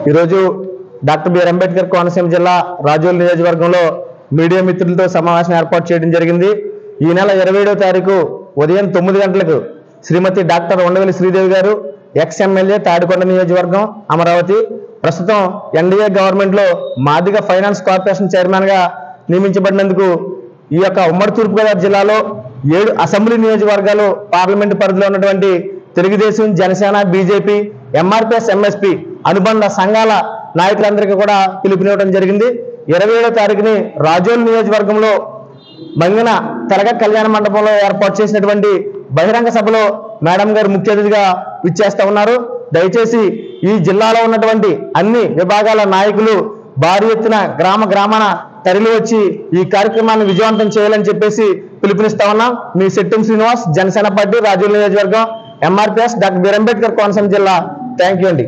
ఈరోజు doctor BR Ambedkar Konaseema జిల్లా రాజోలు నియోజకవర్గంలో మీడియా మిత్రులతో సమావేశం ఏర్పాటు చేయడం జరిగింది. ఈ నెల 27వ తారీఖు ఉదయం 9 గంటలకు శ్రీమతి డాక్టర్ ఉండవెల్లి శ్రీదేవి గారు ఎక్స్ ఎమ్మెల్యే తాడికొండ నియోజకవర్గం అమరావతి ప్రస్తుతం ఎన్డీఏ గవర్నమెంట్ లో మాదిగ ఫైనాన్స్ కార్పొరేషన్ చైర్మన్ గా నియమించబడినందుకు ఈ యొక్క ఉమ్మడి తూర్పుగోదావరి జిల్లాలో 7 అసెంబ్లీ నియోజకవర్గాలు పార్లమెంటు పరిధిలో ఉన్నటువంటి Telugu Desam, Janasena, BJP, MRPS, MSP అనుబంధ సంఘాల నాయకులందరికీ కూడా పిలుపునివ్వడం జరిగింది. 27వ తారీఖుని రాజోలు నియోజకవర్గంలో మంగిన తెలగ కళ్యాణ మండపంలో ఏర్పాటు చేసినటువంటి బహిరంగ సభలో మేడం గారు ముఖ్య అతిథిగా విచ్చేస్తా ఉన్నారు. దయచేసి ఈ జిల్లాలో ఉన్నటువంటి అన్ని విభాగాల నాయకులు భారీ ఎత్తున గ్రామాన తరలి వచ్చి ఈ కార్యక్రమాన్ని విజయవంతం చేయాలని చెప్పేసి పిలుపునిస్తా ఉన్నాం. మీ శెట్టిం శ్రీనివాస్, జనసేన పార్టీ, రాజోలు నియోజకవర్గం, MRPS, doctor BR Ambedkar Konaseema జిల్లా. థ్యాంక్ యూ అండి.